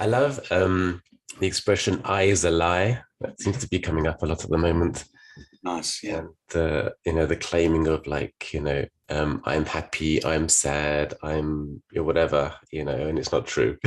I love the expression "I is a lie." That seems to be coming up a lot at the moment. Nice, yeah. And the claiming of like, I'm happy, I'm sad, I'm whatever, and it's not true.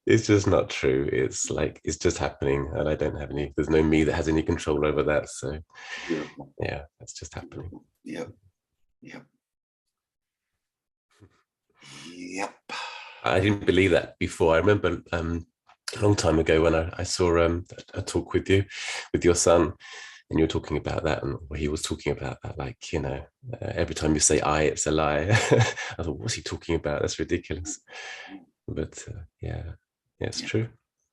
It's just not true. It's like it's just happening, and I don't have any. There's no me that has any control over that. So Beautiful. yeah, that's just happening. Yep. Yep. Yep. I didn't believe that before. I remember a long time ago when I saw a talk with your son, and you were talking about that, and he was talking about that, like, every time you say "I," it's a lie. I thought, what's he talking about? That's ridiculous. But yeah, it's Yep. true.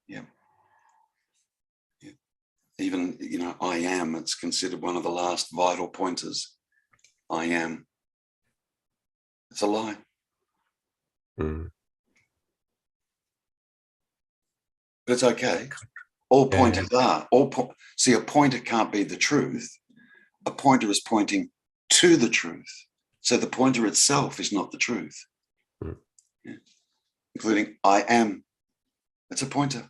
Yep. Yep. Even, I am, it's considered one of the last vital pointers. I am. It's a lie. Mm. But it's okay. All Yeah, pointers are. See, a pointer can't be the truth. A pointer is pointing to the truth. So the pointer itself is not the truth. mm. Yeah. Including I am. It's a pointer.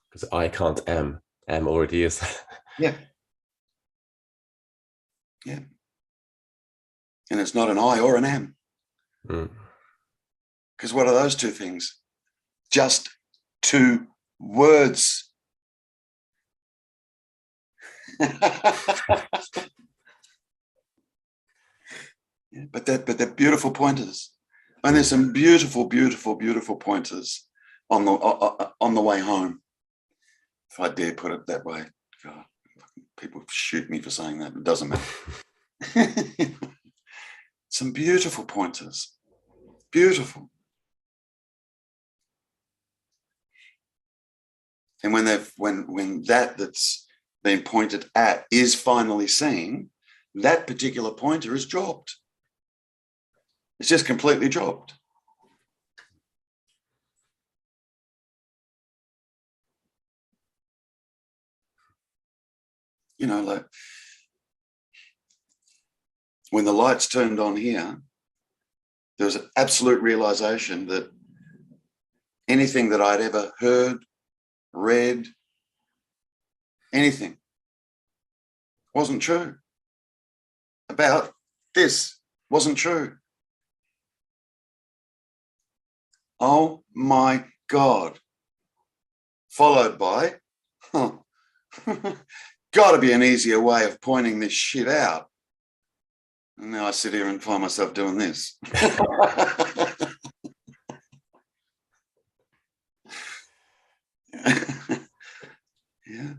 Because I can't am already is. Yeah. Yeah. And it's not an I or an am. Mm. Because what are those two things? Just two words. Yeah, but they're beautiful pointers. And there's some beautiful, beautiful, beautiful pointers on the way home. If I dare put it that way. God, people shoot me for saying that. It doesn't matter. Some beautiful pointers. Beautiful. And when that's been pointed at is finally seen, that particular pointer is dropped. It's just completely dropped. Like when the lights turned on here, there was an absolute realization that anything that I'd ever heard, read, anything wasn't true. About this wasn't true. Oh my God. Followed by, got to be an easier way of pointing this shit out. And now I sit here and find myself doing this. Yeah.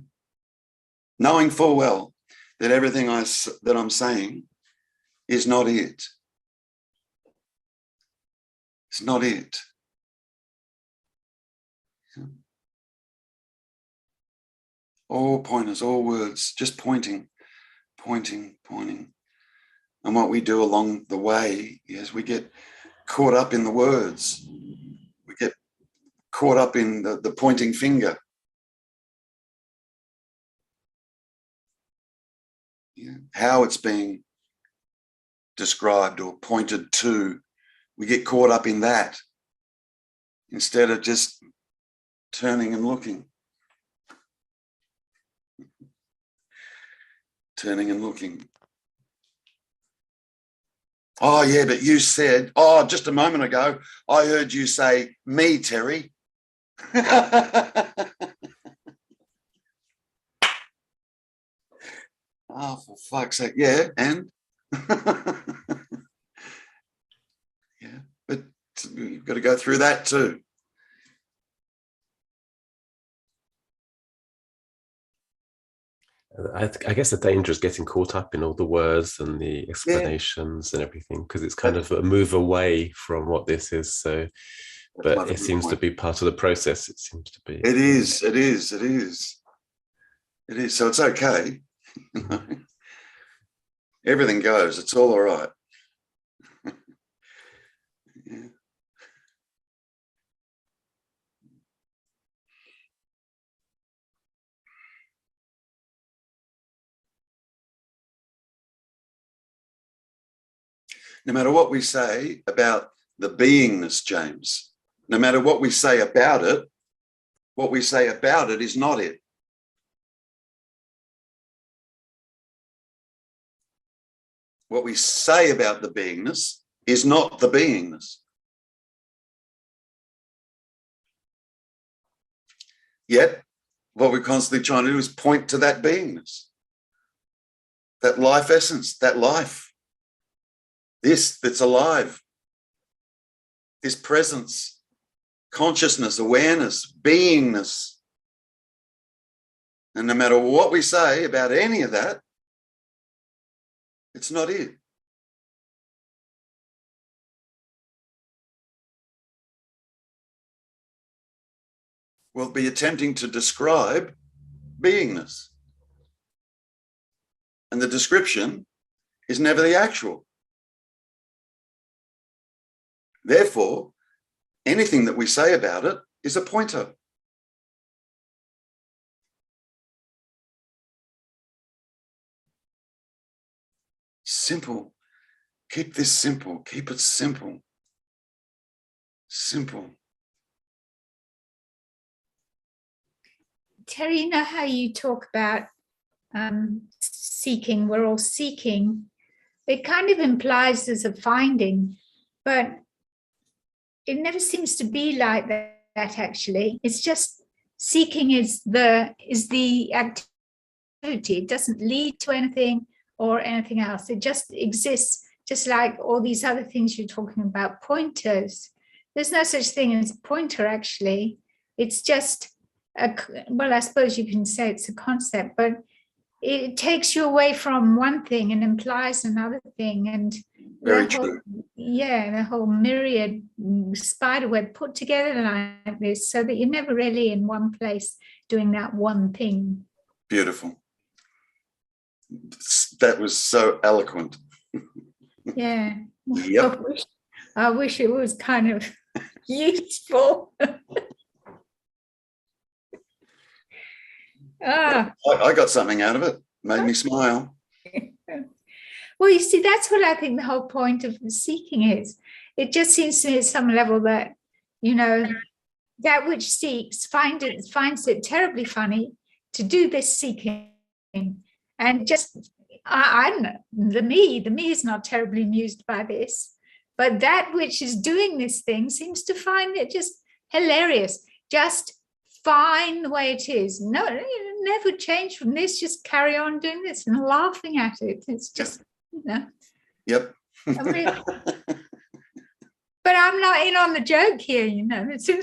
Knowing full well that everything that I'm saying is not it. It's not it. All pointers, all words, just pointing, pointing, pointing. And what we do along the way is we get caught up in the words. We get caught up in the pointing finger. Yeah. How it's being described or pointed to. We get caught up in that instead of just turning and looking. Turning and looking. Oh, yeah, but you said, just a moment ago, I heard you say me, Terry. Oh, for fuck's sake. Yeah, and? Yeah, but you've got to go through that too. I guess the danger is getting caught up in all the words and the Yeah. explanations and everything, because it's kind of a move away from what this is. So, but it seems to be part of the process. It seems to be. It is. It is. It is. It is. So it's okay. Everything goes. It's all right. Yeah. No matter what we say about the beingness, James. No matter what we say about it, what we say about it is not it. What we say about the beingness is not the beingness. Yet, what we're constantly trying to do is point to that beingness, that life essence, that life, this that's alive, this presence, consciousness, awareness, beingness. And no matter what we say about any of that, it's not it. We'll be attempting to describe beingness. And the description is never the actual. Therefore, anything that we say about it is a pointer. Simple. Keep this simple. Keep it simple. Simple. Terry, you know how you talk about seeking, we're all seeking. It kind of implies there's a finding, but it never seems to be like that actually. It's just seeking is the activity. It doesn't lead to anything or anything else. It just exists, just like all these other things you're talking about, pointers. There's no such thing as pointer actually. It's just well, I suppose you can say it's a concept, but it takes you away from one thing and implies another thing. And very true. The whole myriad spider web put together like this so that you're never really in one place doing that one thing. Beautiful. That was so eloquent. Yeah. Yep. I wish it was kind of useful. I got something out of it. Made me smile. Well, you see, that's what I think the whole point of seeking is. It just seems to me at some level that, you know, that which seeks finds it terribly funny to do this seeking. And just, I don't know, the me is not terribly amused by this. But that which is doing this thing seems to find it just hilarious. Just fine the way it is. No, never change from this. Just carry on doing this and laughing at it. It's just, you know. Yep. I mean, but I'm not in on the joke here, you know. It's in...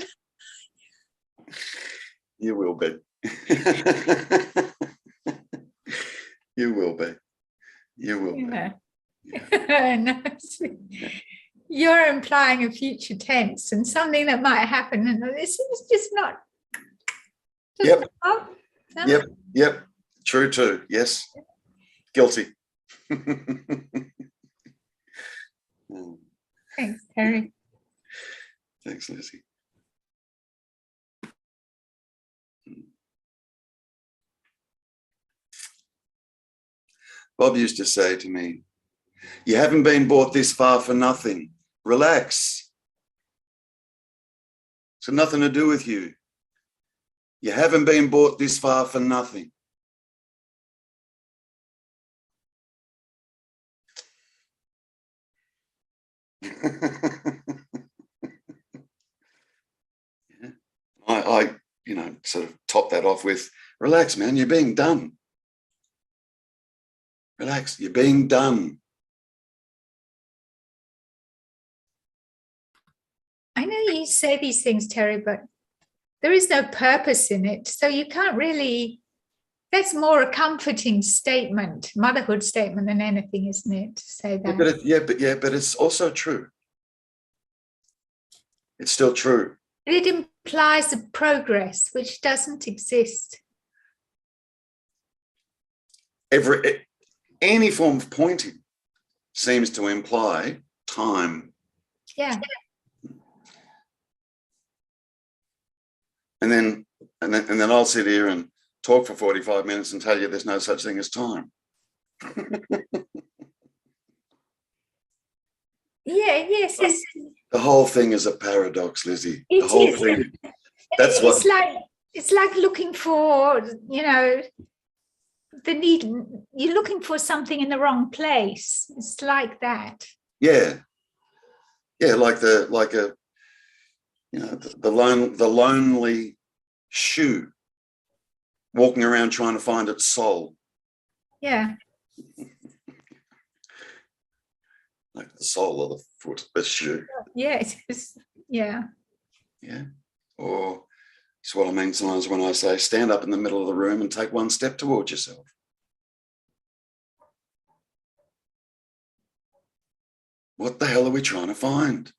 You will be. You will be. You will Yeah. be. No, you're implying a future tense and something that might happen, and this is just not. Yep. No. Yep. Yep. True too. Yes. Guilty. Thanks, Terry. Thanks, Lizzie. Bob used to say to me, "You haven't been brought this far for nothing. Relax. It's got nothing to do with you. You haven't been brought this far for nothing." I sort of top that off with, "Relax, man, you're being done. Relax, you're being done." I know you say these things, Terry, but there is no purpose in it. So you can't really, that's more a comforting statement, motherhood statement than anything, isn't it? To say that. But it's also true. It's still true. It implies a progress which doesn't exist. Any form of pointing seems to imply time. Yeah. And then I'll sit here and talk for 45 minutes and tell you there's no such thing as time. Yeah, yes. The whole thing is a paradox, Lizzie. The It whole is. thing. That's what. It's like looking for, you know, the need. You're looking for something in the wrong place. It's like that. Yeah. Yeah, like a, you know, the lonely shoe walking around trying to find its soul. Yeah. Like the sole of the foot, the shoe. Yeah. Yeah. Yeah. Or it's what I mean sometimes when I say stand up in the middle of the room and take one step towards yourself. What the hell are we trying to find?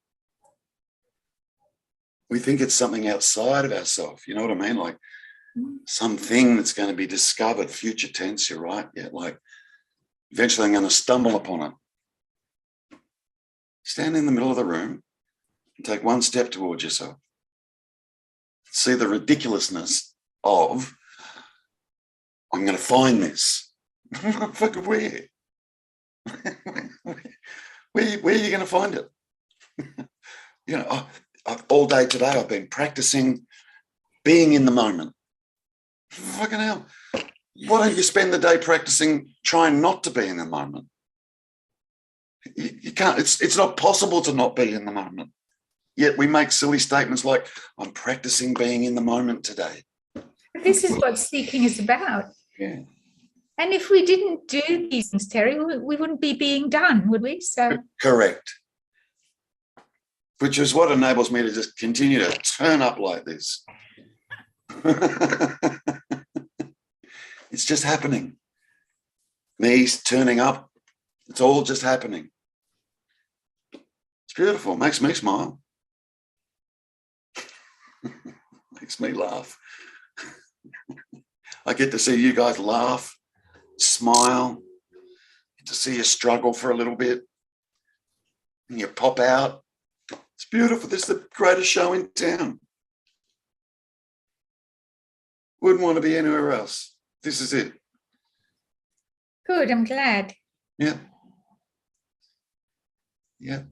We think it's something outside of ourselves. You know what I mean? Like something that's going to be discovered, future tense, you're right. Yeah, like eventually I'm going to stumble upon it. Stand in the middle of the room and take one step towards yourself. See the ridiculousness of, I'm going to find this. Fucking where? Where are you going to find it? You know, all day today I've been practicing being in the moment. Fucking hell. Why don't you spend the day practicing trying not to be in the moment? You can't, it's not possible to not be in the moment. Yet we make silly statements like, I'm practicing being in the moment today. This is what seeking is about. Yeah. And if we didn't do these things, Terry, we wouldn't be being done, would we? So correct. Which is what enables me to just continue to turn up like this. It's just happening. Me turning up. It's all just happening. It's beautiful. It makes me smile. Makes me laugh. I get to see you guys laugh, smile, get to see you struggle for a little bit, and you pop out. It's beautiful. This is the greatest show in town. Wouldn't want to be anywhere else. This is it. good. I'm glad. Yeah. Yeah.